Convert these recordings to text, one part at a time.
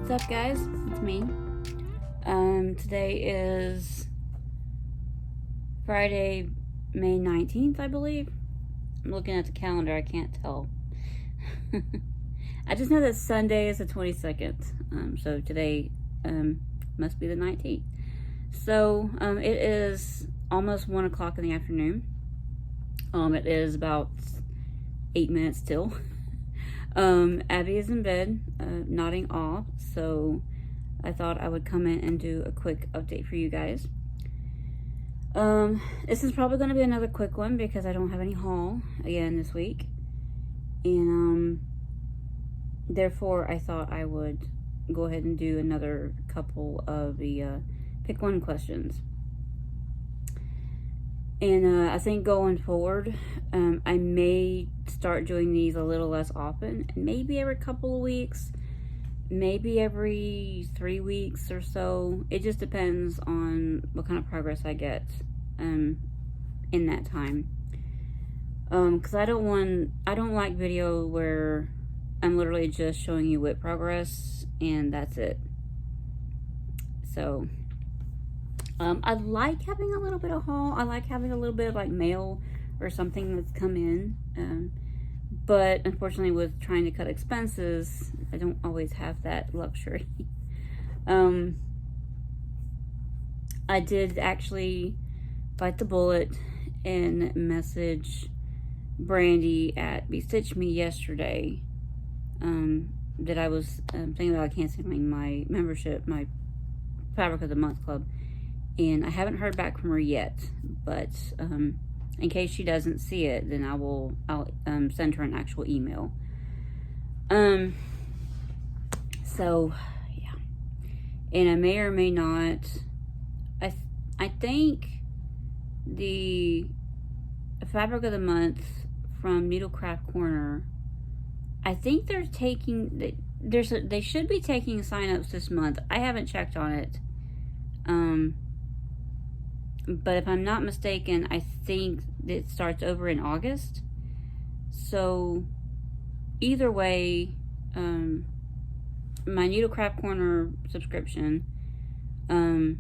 What's up, guys? It's me. Today is Friday, May 19th, I believe. I'm looking at the calendar, I can't tell. I just know that Sunday is the 22nd, so today must be the 19th. So it is almost 1 o'clock in the afternoon. It is about 8 minutes till. Abby is in bed, nodding off, so I thought I would come in and do a quick update for you guys. This is probably going to be another quick one because I don't have any haul again this week, and therefore I thought I would go ahead and do another couple of the pick one questions. And I think going forward, I may start doing these a little less often, maybe every couple of weeks, maybe every 3 weeks or so. It just depends on what kind of progress I get in that time. Because I don't like video where I'm literally just showing you whip progress and that's it. So I like having a little bit of haul. I like having a little bit of like mail or something that's come in. But unfortunately with trying to cut expenses, I don't always have that luxury. I did actually bite the bullet and message Brandy at Stitch Me yesterday that I was thinking about canceling my membership, my Fabric of the Month Club. And I haven't heard back from her yet, but in case she doesn't see it, then I'll send her an actual email. So yeah, and I may or may not. I think the Fabric of the Month from Needlecraft Corner, I think they're taking they should be taking sign-ups this month. I haven't checked on it. But if I'm not mistaken, I think it starts over in August. So either way, my Needlecraft Corner subscription, I'm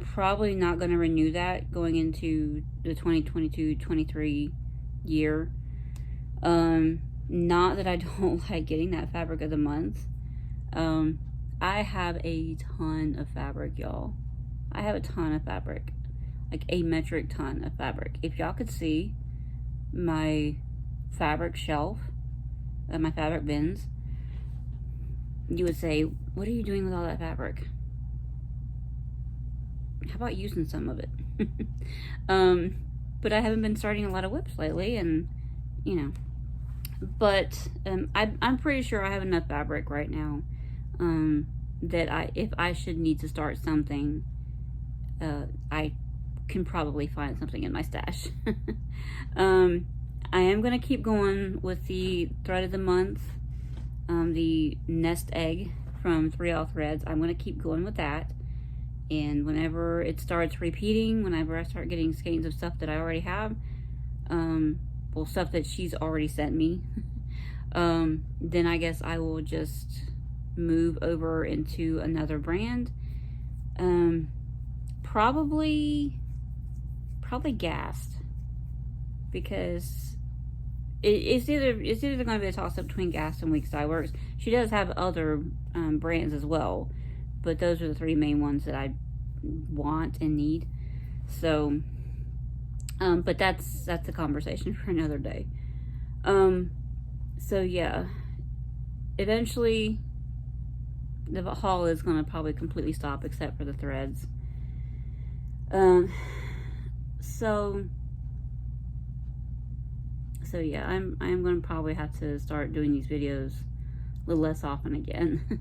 probably not going to renew that going into the 2022-23 year. Not that I don't like getting that Fabric of the Month. I have a ton of fabric, y'all. I have a ton of fabric, like a metric ton of fabric. If y'all could see my fabric shelf, my fabric bins, you would say, what are you doing with all that fabric? How about using some of it? But I haven't been starting a lot of whips lately, and you know, but I'm pretty sure I have enough fabric right now that if I should need to start something, I can probably find something in my stash. I am going to keep going with the thread of the month, the nest egg from 3 All Threads. I'm going to keep going with that, and whenever it starts repeating, whenever I start getting skeins of stuff that I already have, well, stuff that she's already sent me, then I guess I will just move over into another brand. Probably Gassed, because it's either going to be a toss up between Gassed and Weeks Dye Works. She does have other brands as well, but those are the 3 main ones that I want and need. So, but that's a conversation for another day. So yeah, eventually the haul is going to probably completely stop except for the threads. So yeah, I'm going to probably have to start doing these videos a little less often again.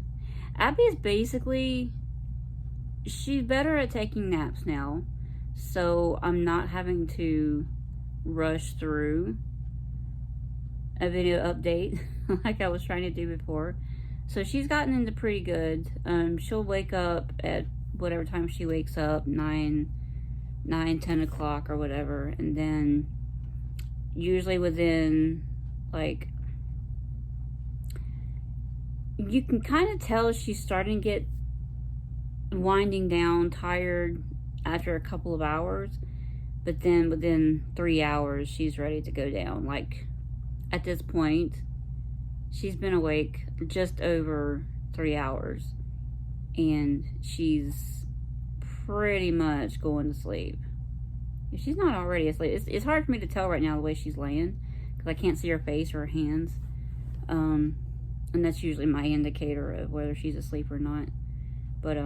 Abby is basically, she's better at taking naps now, so I'm not having to rush through a video update like I was trying to do before. So she's gotten into pretty good. She'll wake up at whatever time she wakes up, 9, 10 o'clock or whatever, and then usually within like you can kind of tell she's starting to get winding down, tired after a couple of hours. But then within 3 hours, she's ready to go down. Like, at this point, she's been awake just over 3 hours. And she's pretty much going to sleep. If she's not already asleep, it's hard for me to tell right now the way she's laying, because I can't see her face or her hands. And that's usually my indicator of whether she's asleep or not. But,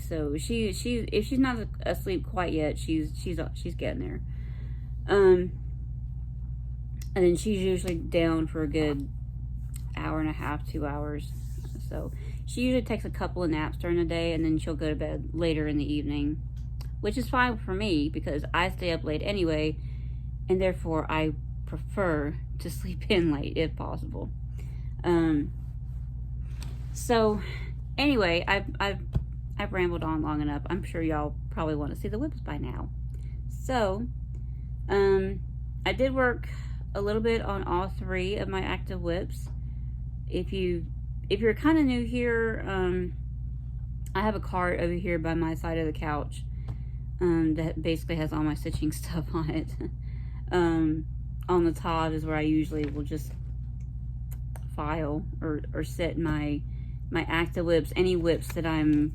so if she's not asleep quite yet, she's getting there. And then she's usually down for a good hour and a half, 2 hours. So she usually takes a couple of naps during the day, and then she'll go to bed later in the evening, which is fine for me because I stay up late anyway, and therefore I prefer to sleep in late if possible. So anyway, I've rambled on long enough. I'm sure y'all probably want to see the whips by now. So, I did work a little bit on all 3 of my active whips. If you're kind of new here, I have a cart over here by my side of the couch that basically has all my stitching stuff on it. On the top is where I usually will just file or set my active whips, any whips that I'm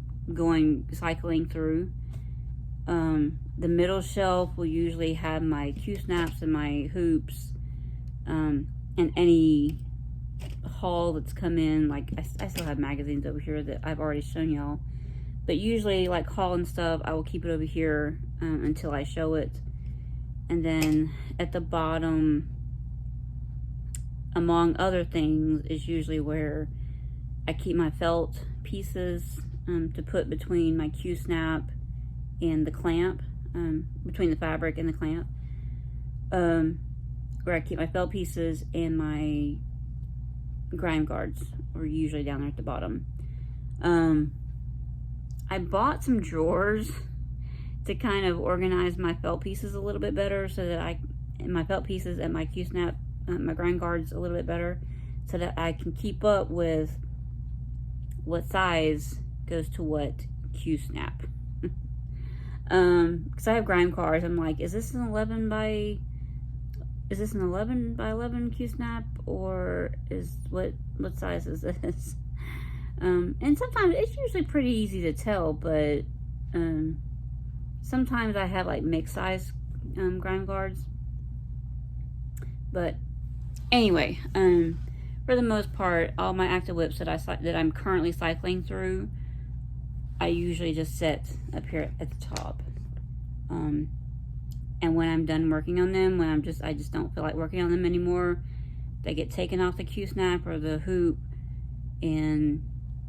cycling through. The middle shelf will usually have my Q-snaps and my hoops, and any haul that's come in. Like I still have magazines over here that I've already shown y'all, but usually like haul and stuff, I will keep it over here until I show it. And then at the bottom, among other things, is usually where I keep my felt pieces to put between my Q-snap and the clamp, between the fabric and the clamp, where I keep my felt pieces, and my grime guards are usually down there at the bottom. I bought some drawers to kind of organize my felt pieces a little bit better, so that my felt pieces and my Q-snap, my grime guards a little bit better, so that I can keep up with what size goes to what Q-snap. Because I have grime cards. I'm like, is this an 11 by 11 Q-snap, or what size is this? And sometimes it's usually pretty easy to tell, but sometimes I have like mixed size grime guards. But anyway, for the most part, all my active whips that I'm currently cycling through, I usually just set up here at the top. And when I'm done working on them, I just don't feel like working on them anymore, they get taken off the Q-snap or the hoop and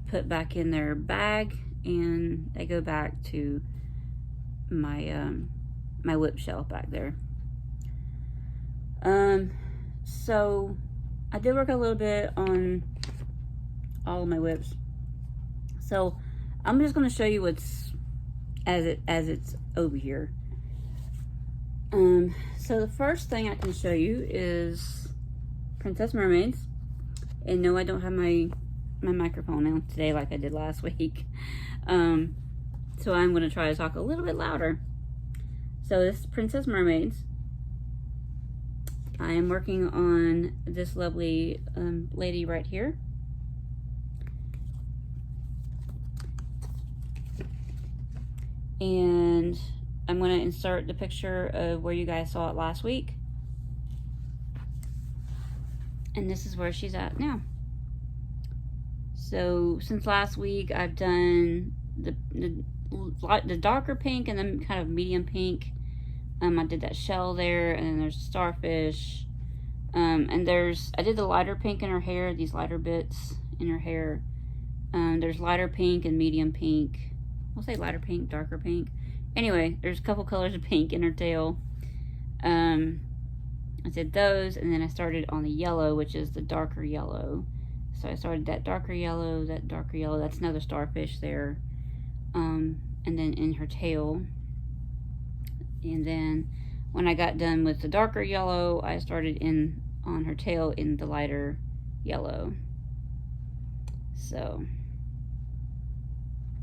put back in their bag, and they go back to my my whip shelf back there. So I did work a little bit on all of my whips. So I'm just going to show you what's as it's over here. So the first thing I can show you is Princess Mermaids. And no, I don't have my microphone on today like I did last week. So I'm going to try to talk a little bit louder. So this is Princess Mermaids. I am working on this lovely lady right here. And I'm going to insert the picture of where you guys saw it last week. And this is where she's at now. So since last week, I've done the darker pink and then kind of medium pink. I did that shell there, and then there's starfish. And I did the lighter pink in her hair, these lighter bits in her hair. There's lighter pink and medium pink. I'll say lighter pink, darker pink. Anyway, there's a couple colors of pink in her tail. I did those, and then I started on the yellow, which is the darker yellow. So I started that darker yellow, that's another starfish there. And then in her tail. And then when I got done with the darker yellow, I started on her tail in the lighter yellow. So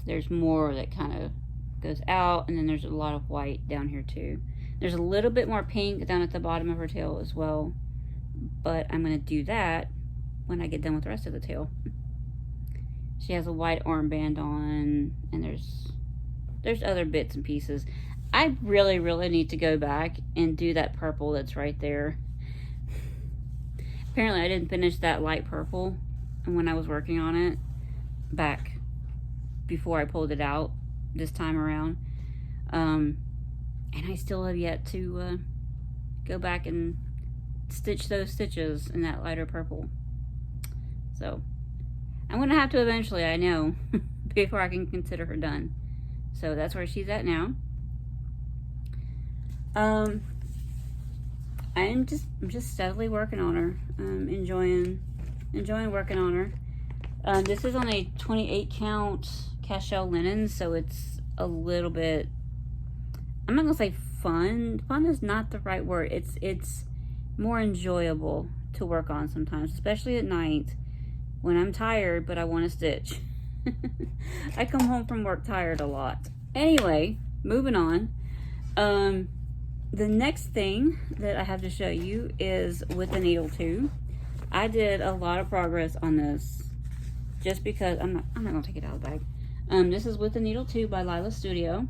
there's more that kind of goes out, and then there's a lot of white down here too. There's a little bit more pink down at the bottom of her tail as well, but I'm going to do that when I get done with the rest of the tail. She has a white armband on, and there's other bits and pieces. I really need to go back and do that purple that's right there. Apparently I didn't finish that light purple when I was working on it back before I pulled it out this time around. And I still have yet to go back and stitch those stitches in that lighter purple. So I'm gonna have to eventually, I know, before I can consider her done. So that's where she's at now. I'm just steadily working on her. Enjoying working on her. This is on a 28 count cashel linen, so it's a little bit, I'm not gonna say fun. Fun is not the right word. It's more enjoyable to work on sometimes, especially at night when I'm tired but I want to stitch. I come home from work tired a lot. Anyway, moving on. The next thing that I have to show you is with the needle too. I did a lot of progress on this just because I'm not gonna take it out of the bag. This is with the needle too by Lila Studio,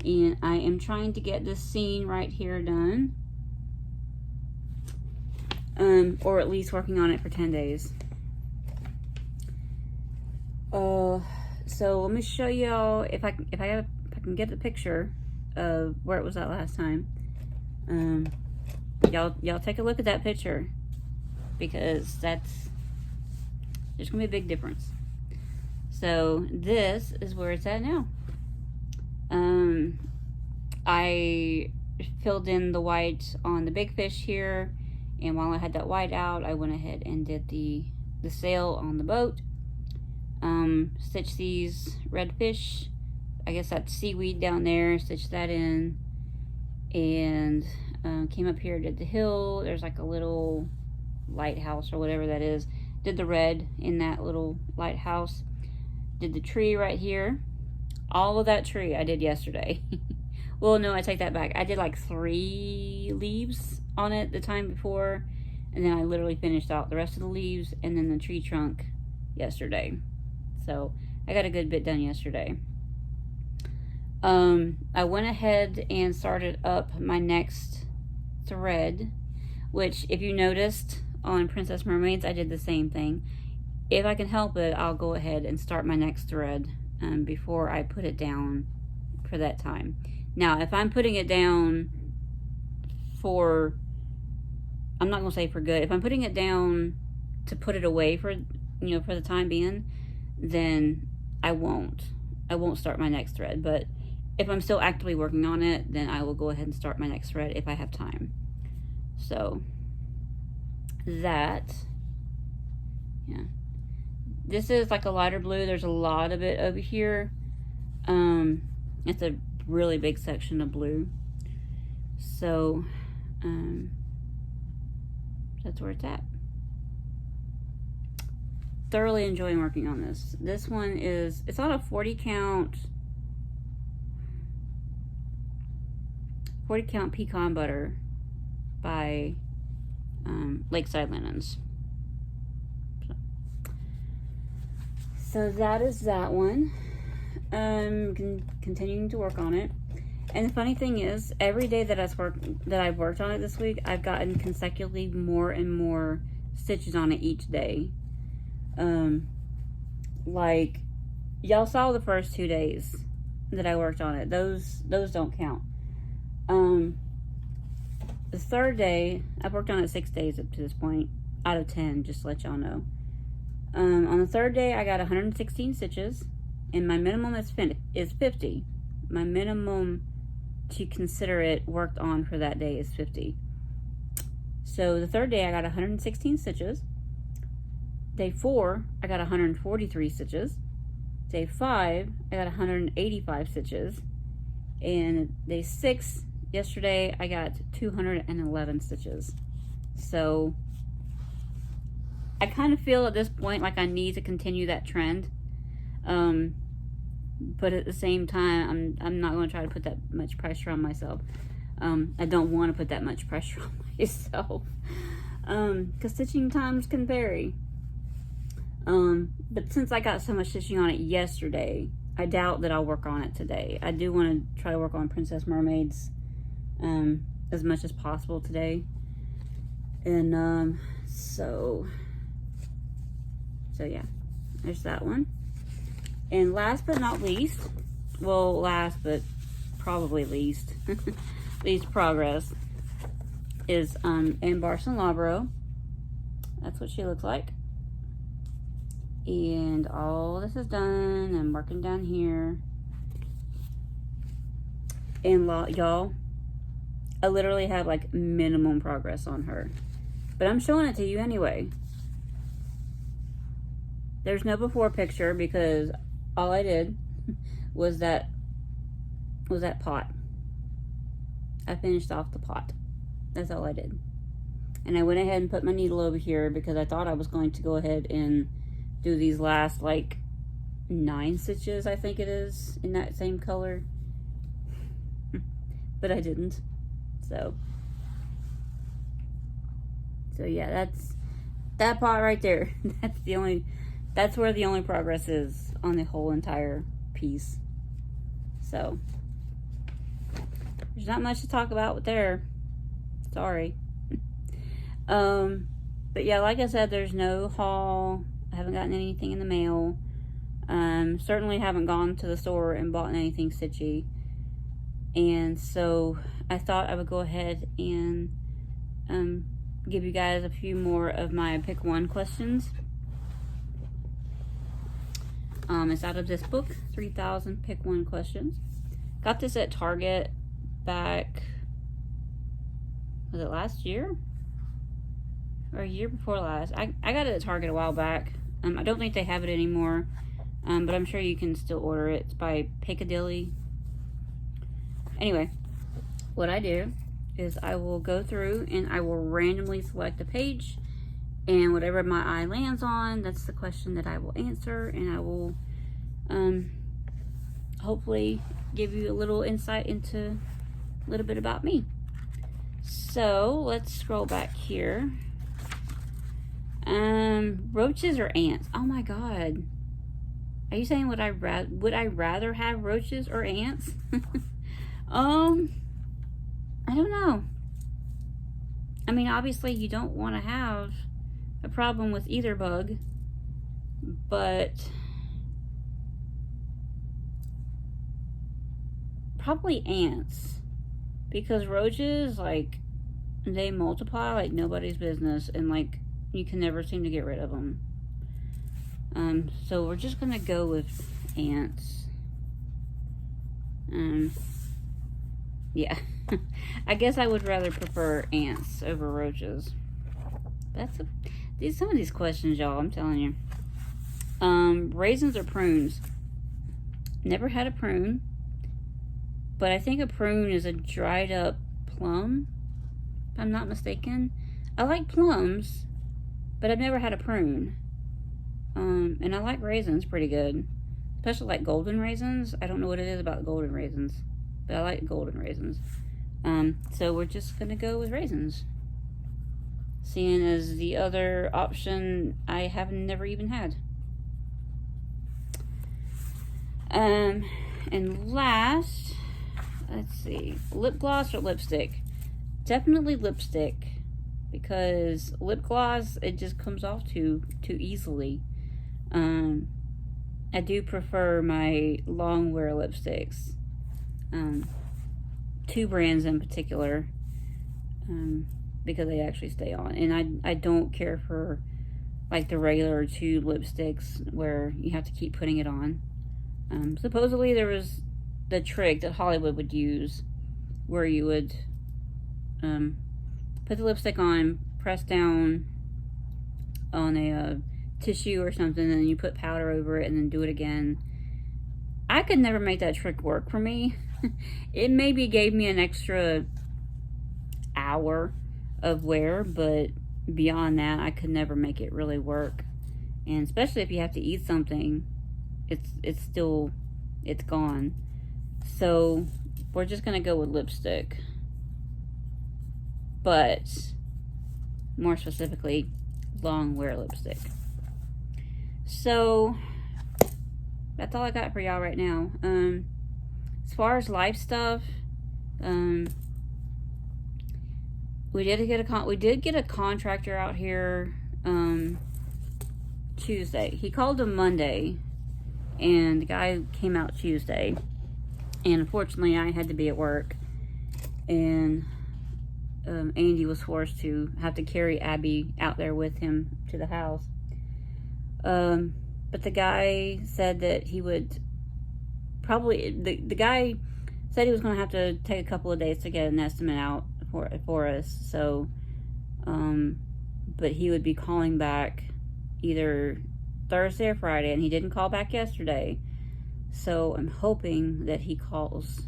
and I am trying to get this scene right here done, or at least working on it for 10 days. So let me show y'all if I can get the picture of where it was at last time. Y'all take a look at that picture, because there's gonna be a big difference. So this is where it's at now. I filled in the white on the big fish here, and while I had that white out, I went ahead and did the sail on the boat. Stitched these red fish, I guess that's seaweed down there, stitched that in, and came up here, did the hill. There's like a little lighthouse or whatever that is. Did the red in that little lighthouse. Did the tree right here. All of that tree I did yesterday. Well, no, I take that back. I did like 3 leaves on it the time before, and then I literally finished out the rest of the leaves and then the tree trunk yesterday. So I got a good bit done yesterday. I went ahead and started up my next thread, which if you noticed on Princess Mermaids, I did the same thing. If I can help it, I'll go ahead and start my next thread before I put it down for that time. Now, if I'm putting it down for, I'm not gonna say for good, if I'm putting it down to put it away for, for the time being, then I won't start my next thread. But if I'm still actively working on it, then I will go ahead and start my next thread if I have time. So that, yeah. This is like a lighter blue. There's a lot of it over here. It's a really big section of blue. So that's where it's at. Thoroughly enjoying working on this. This one is, it's on a 40 count pecan butter by Lakeside Linens. So that is that one. Continuing to work on it. And the funny thing is, every day that I've worked on it this week, I've gotten consecutively more and more stitches on it each day. Like y'all saw the first 2 days that I worked on it. Those don't count. The third day, I've worked on it 6 days up to this point, out of 10, just to let y'all know. On the third day, I got 116 stitches, and my minimum is 50. My minimum to consider it worked on for that day is 50. So the third day, I got 116 stitches. Day 4, I got 143 stitches. Day 5, I got 185 stitches. And day 6, yesterday, I got 211 stitches. So I kind of feel at this point like I need to continue that trend. But at the same time, I'm not going to try to put that much pressure on myself. I don't want to put that much pressure on myself. Because stitching times can vary. But since I got so much stitching on it yesterday, I doubt that I'll work on it today. I do want to try to work on Princess Mermaids as much as possible today. And so yeah, there's that one. And last but not least, well, last but probably least, least progress is in Barson Loughbro. That's what she looks like. And all this is done. I'm working down here. And y'all, I literally have like minimum progress on her. But I'm showing it to you anyway. There's no before picture because all I did was that pot. I finished off the pot. That's all I did. And I went ahead and put my needle over here because I thought I was going to go ahead and do these last like 9 stitches, I think it is, in that same color. But I didn't. So yeah, that's that pot right there. That's where the only progress is on the whole entire piece. So there's not much to talk about there. Sorry. But yeah, like I said, there's no haul. I haven't gotten anything in the mail. Certainly haven't gone to the store and bought anything stitchy. And so I thought I would go ahead and give you guys a few more of my pick one questions. It's out of this book, 3,000 Pick One Questions. Got this at Target back, was it last year? Or a year before last? I got it at Target a while back. I don't think they have it anymore, but I'm sure you can still order it. It's by Piccadilly. Anyway, what I do is I will go through and I will randomly select a page, and whatever my eye lands on, that's the question that I will answer, and I will hopefully give you a little insight into a little bit about me. So let's scroll back here. Roaches or ants? Oh my god. Are you saying would I rather have roaches or ants? I don't know. I mean, obviously you don't want to have a problem with either bug, but probably ants, because roaches, like, they multiply like nobody's business, and like you can never seem to get rid of them. So we're just gonna go with ants. Yeah. I guess I would rather prefer ants over roaches. Some of these questions, y'all, I'm telling you. Raisins or prunes? Never had a prune, but I think a prune is a dried up plum, if I'm not mistaken. I like plums, but I've never had a prune. And I like raisins pretty good, especially like golden raisins. I don't know what it is about golden raisins, but I like golden raisins. So we're just gonna go with raisins, seeing as the other option I have never even had. And last, let's see, lip gloss or lipstick? Definitely lipstick, because lip gloss, it just comes off too easily. I do prefer my long wear lipsticks. 2 brands in particular, because they actually stay on. And I don't care for like the regular tube lipsticks where you have to keep putting it on. Supposedly there was the trick that Hollywood would use where you would put the lipstick on, press down on a tissue or something, and then you put powder over it and then do it again. I could never make that trick work for me. It maybe gave me an extra hour of wear, but beyond that, I could never make it really work. And especially if you have to eat something, it's gone. So we're just gonna go with lipstick, but more specifically, long wear lipstick. So that's all I got for y'all right now. As far as life stuff, we did get a contractor out here Tuesday. He called him Monday, and the guy came out Tuesday. And unfortunately, I had to be at work, and Andy was forced to have to carry Abby out there with him to the house. But the guy said that he would probably, the guy said he was going to have to take a couple of days to get an estimate out for us. So, but he would be calling back either Thursday or Friday, and he didn't call back yesterday. So I'm hoping that he calls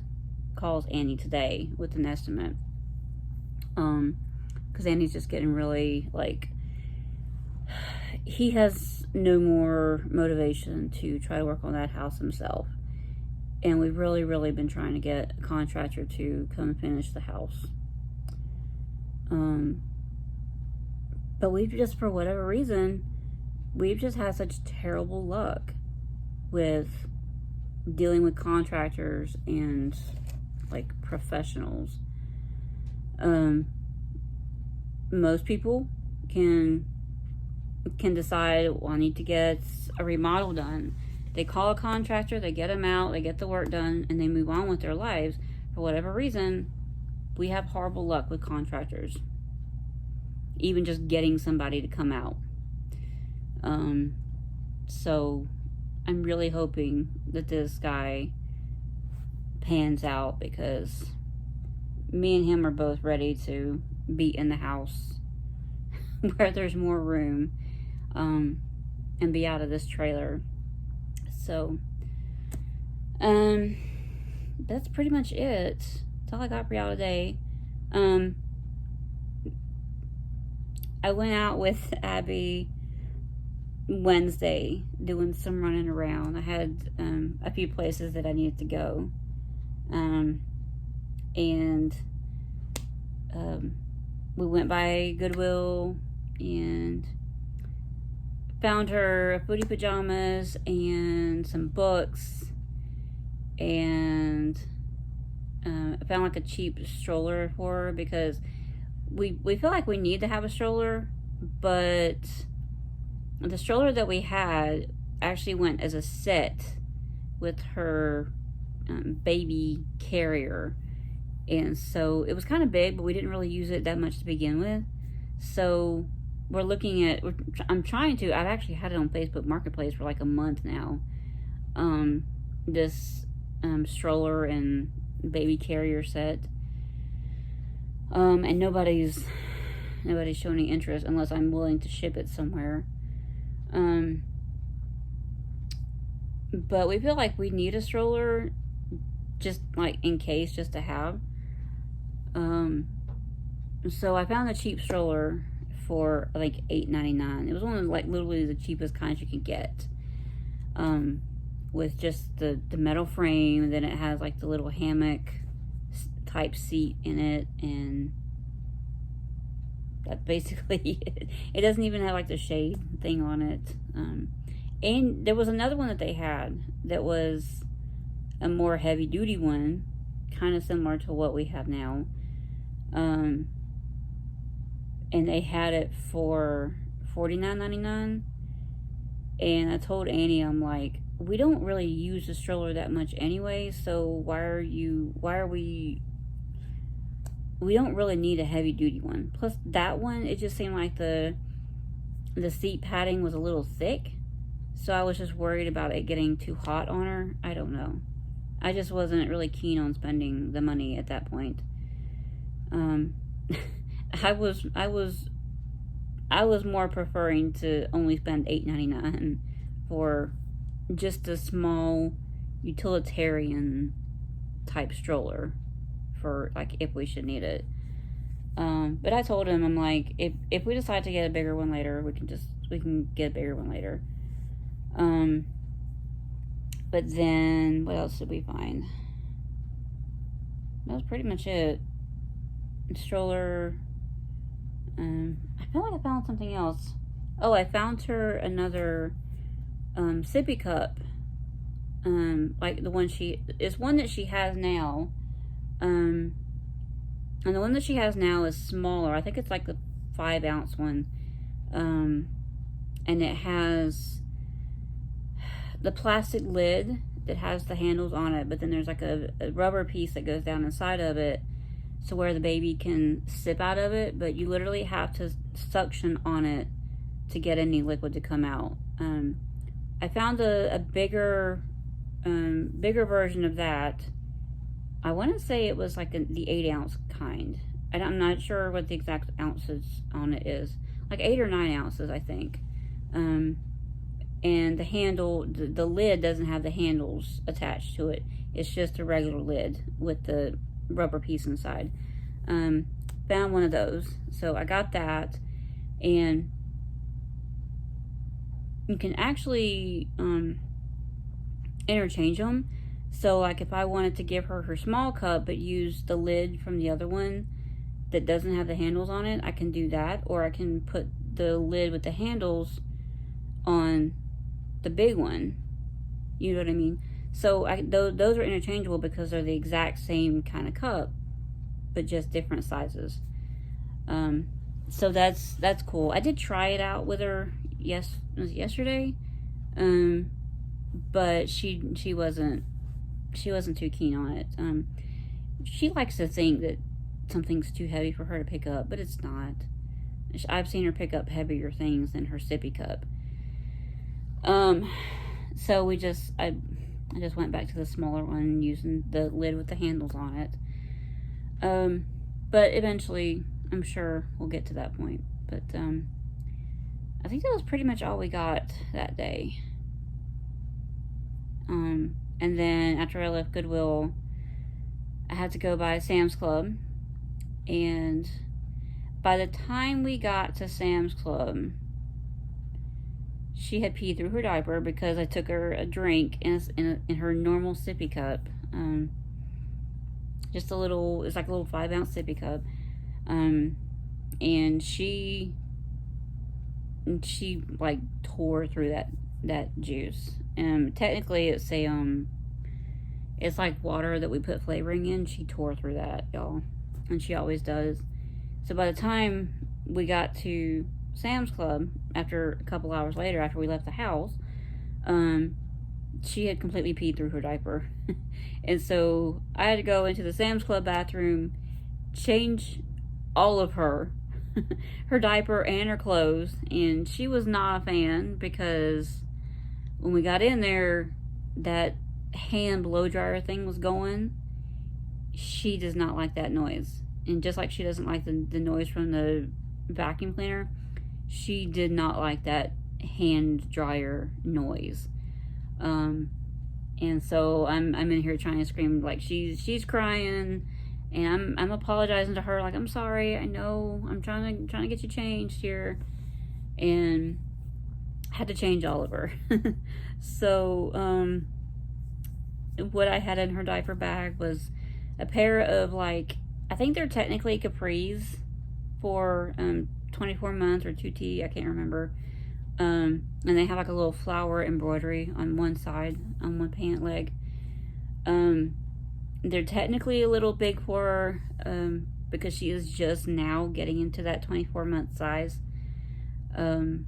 Annie today with an estimate. Because Annie's just getting really, like, he has no more motivation to try to work on that house himself. And we've really been trying to get a contractor to come finish the house. But we've just, for whatever reason, we've just had such terrible luck with dealing with contractors and, like, professionals. Most people can decide, well, I need to get a remodel done. They call a contractor, they get them out, they get the work done, and they move on with their lives. For whatever reason, we have horrible luck with contractors. Even just getting somebody to come out. So I'm really hoping that this guy pans out, because me and him are both ready to be in the house where there's more room, and be out of this trailer. So that's pretty much it. That's all I got for y'all today. I went out with Abby Wednesday doing some running around. I had a few places that I needed to go, and we went by Goodwill and found her footy pajamas and some books, and I found like a cheap stroller for her, because we feel like we need to have a stroller, but the stroller that we had actually went as a set with her baby carrier, and so it was kind of big, but we didn't really use it that much to begin with. So we're looking at, I've actually had it on Facebook Marketplace for like a month now, this stroller and baby carrier set, and nobody's showing any interest unless I'm willing to ship it somewhere. But we feel like we need a stroller, just like in case, just to have. So I found a cheap stroller for like $8.99. It was one of, like, literally the cheapest kinds you could get, with just the metal frame. And then it has like the little hammock type seat in it, and that's basically it. It doesn't even have like the shade thing on it. And there was another one that they had that was a more heavy duty one, kind of similar to what we have now. And they had it for $49.99. And I told Annie, I'm like, we don't really use the stroller that much anyway, so we don't really need a heavy duty one. Plus that one, it just seemed like the seat padding was a little thick, so I was just worried about it getting too hot on her. I don't know. I just wasn't really keen on spending the money at that point. I was more preferring to only spend $8.99 for just a small utilitarian type stroller, for like if we should need it. But I told him, I'm like, if we decide to get a bigger one later, we can get a bigger one later. But then what else did we find? That was pretty much it. Stroller. I feel like I found something else. Oh, I found her another sippy cup. Like the one it's one that she has now. And the one that she has now is smaller. I think it's like the 5-ounce one. And it has the plastic lid that has the handles on it, but then there's like a rubber piece that goes down inside of it, so where the baby can sip out of it, but you literally have to suction on it to get any liquid to come out. I found a bigger version of that. I want to say it was like the 8-ounce kind. I'm not sure what the exact ounces on it is. Like 8 or 9 ounces, I think. And the handle, the lid doesn't have the handles attached to it. It's just a regular lid with the rubber piece inside. Found one of those. So I got that. And you can actually interchange them. So like if I wanted to give her her small cup but use the lid from the other one that doesn't have the handles on it, I can do that. Or I can put the lid with the handles on the big one. You know what I mean? So those are interchangeable because they're the exact same kind of cup, but just different sizes. So that's cool. I did try it out with her. Yes, it was yesterday. But she wasn't too keen on it. She likes to think that something's too heavy for her to pick up, but it's not. I've seen her pick up heavier things than her sippy cup. So I just went back to the smaller one using the lid with the handles on it. But eventually, I'm sure we'll get to that point. But, I think that was pretty much all we got that day. And then after I left Goodwill, I had to go by Sam's Club. And by the time we got to Sam's Club, she had peed through her diaper because I took her a drink in her normal sippy cup. Just a little, it's like a little 5-ounce sippy cup. And she like tore through that juice. Technically it's like water that we put flavoring in. She tore through that, y'all. And she always does. So by the time we got to Sam's Club, after a couple hours later, after we left the house, she had completely peed through her diaper. And so I had to go into the Sam's Club bathroom, change all of her diaper and her clothes, and she was not a fan because when we got in there, that hand blow dryer thing was going. She does not like that noise. And just like she doesn't like the noise from the vacuum cleaner, she did not like that hand dryer noise. And so I'm in here trying to scream, like she's crying, and I'm apologizing to her, like, I'm sorry, I know, I'm trying to get you changed here, and had to change all of her. So what I had in her diaper bag was a pair of, like, I think they're technically capris for 24 months or 2T, I can't remember. And they have like a little flower embroidery on one side, on one pant leg. They're technically a little big for her, because she is just now getting into that 24-month size. And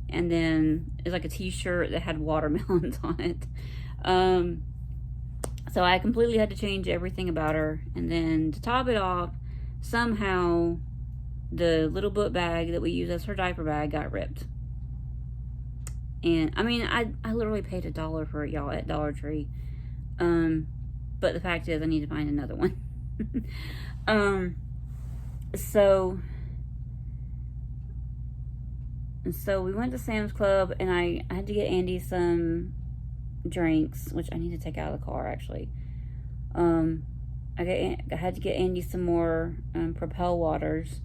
then it's like a t-shirt that had watermelons on it. So I completely had to change everything about her. And then to top it off, somehow the little book bag that we use as her diaper bag got ripped. And I mean, I literally paid $1 for it, y'all, at Dollar Tree. But the fact is, I need to find another one. So we went to Sam's Club, and I had to get Andy some drinks, which I need to take out of the car, actually. I had to get Andy some more Propel waters,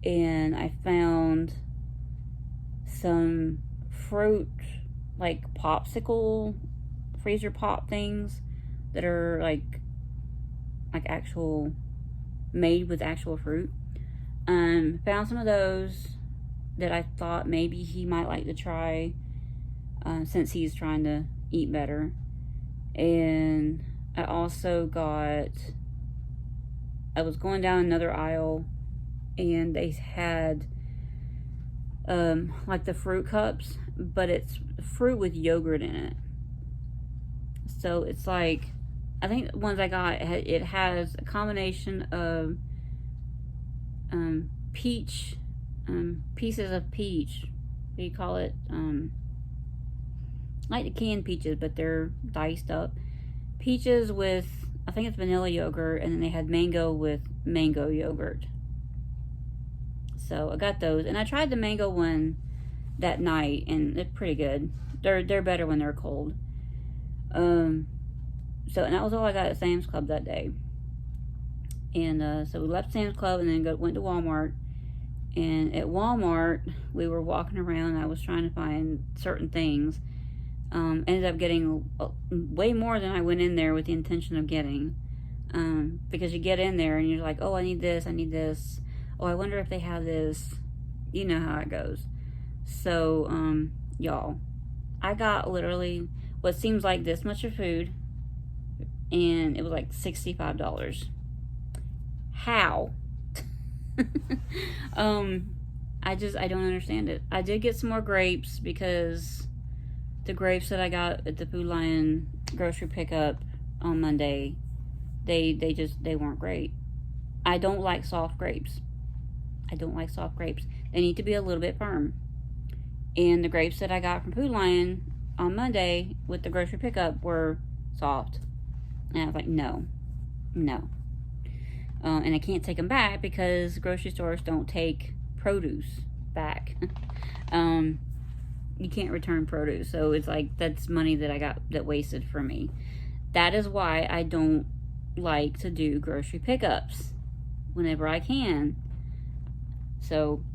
and I found some fruit, like popsicle freezer pop things that are like actual, made with actual fruit. Found some of those that I thought maybe he might like to try, since he's trying to eat better. And I also got, I was going down another aisle, and they had like the fruit cups, but it's fruit with yogurt in it. So it's like, I think the ones I got, it has a combination of peach, pieces of peach. What do you call it? Like the canned peaches, but they're diced up. Peaches with, I think it's vanilla yogurt, and then they had mango with mango yogurt. So I got those, and I tried the mango one that night, and it's pretty good. They're better when they're cold. So, and that was all I got at Sam's Club that day. And so we left Sam's Club and then went to Walmart. And at Walmart, we were walking around, and I was trying to find certain things. Ended up getting way more than I went in there with the intention of getting. Because you get in there and you're like, oh, I need this, I need this. Oh, I wonder if they have this. You know how it goes. So, y'all, I got literally what seems like this much of food, and it was like $65. How? I don't understand it. I did get some more grapes, because the grapes that I got at the Food Lion grocery pickup on Monday, they weren't great. I don't like soft grapes. I don't like soft grapes. They need to be a little bit firm. And the grapes that I got from Food Lion on Monday with the grocery pickup were soft. And I was like, no. And I can't take them back because grocery stores don't take produce back. You can't return produce. So it's like, that's money that I got that wasted for me. That is why I don't like to do grocery pickups whenever I can. So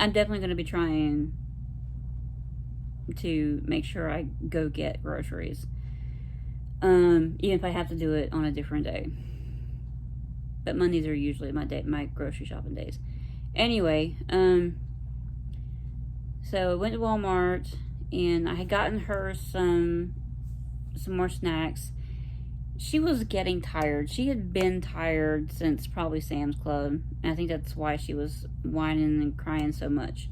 I'm definitely going to be trying to make sure I go get groceries. Even if I have to do it on a different day. But Mondays are usually my grocery shopping days. Anyway, so I went to Walmart, and I had gotten her some more snacks. She was getting tired. She had been tired since probably Sam's Club. And I think that's why she was whining and crying so much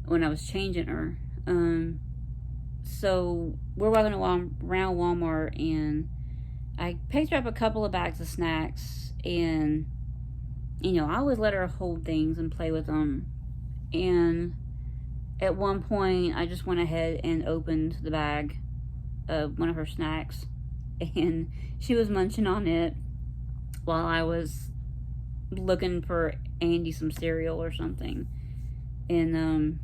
when I was changing her. So we're walking around Walmart, and I picked her up a couple of bags of snacks, and, you know, I always let her hold things and play with them. And at one point, I just went ahead and opened the bag of one of her snacks, and she was munching on it while I was looking for Andy some cereal or something. And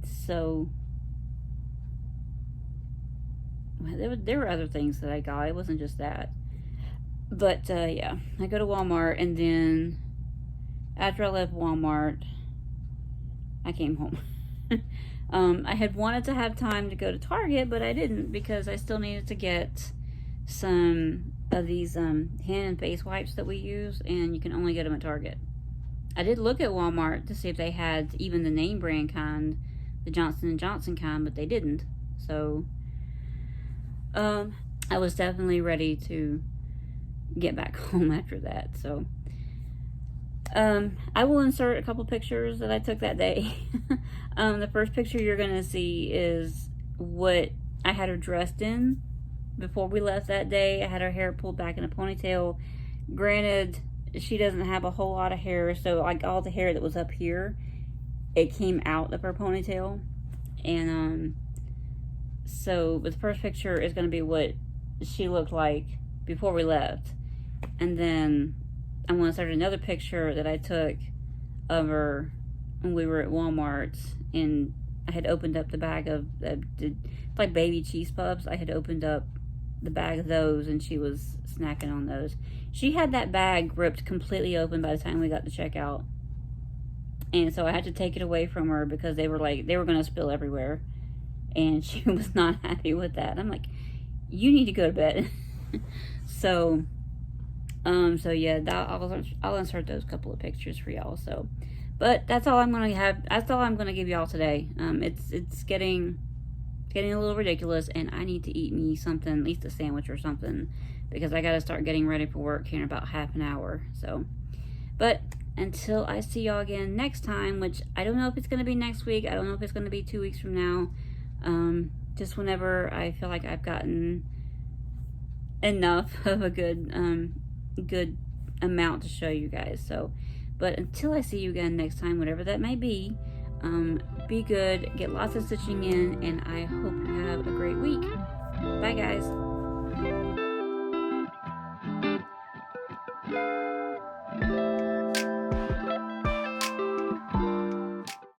so there were other things that I got. It wasn't just that. But yeah, I go to Walmart, and then after I left Walmart, I came home. I had wanted to have time to go to Target, but I didn't, because I still needed to get some of these hand and face wipes that we use, and you can only get them at Target. I did look at Walmart to see if they had even the name brand kind, the Johnson & Johnson kind, but they didn't. So I was definitely ready to get back home after that. So I will insert a couple pictures that I took that day. The first picture you're gonna see is what I had her dressed in before we left that day. I had her hair pulled back in a ponytail. Granted, she doesn't have a whole lot of hair, so like all the hair that was up here, it came out of her ponytail. And so the first picture is going to be what she looked like before we left. And then I'm going to start another picture that I took of her when we were at Walmart, and I had opened up the bag of like baby cheese puffs. I had opened up the bag of those, and she was snacking on those. She had that bag ripped completely open by the time we got to checkout. And so I had to take it away from her because they were going to spill everywhere. And she was not happy with that. I'm like, you need to go to bed. So yeah, I'll insert those couple of pictures for y'all. So, but that's all I'm going to have. That's all I'm going to give y'all today. It's getting a little ridiculous, and I need to eat me something, at least a sandwich or something, because I got to start getting ready for work here in about half an hour. So, but until I see y'all again next time, which I don't know if it's going to be next week. I don't know if it's going to be 2 weeks from now. Just whenever I feel like I've gotten enough of a good amount to show you guys. So, but until I see you again next time, whatever that may be good, get lots of stitching in, and I hope you have a great week. Bye, guys.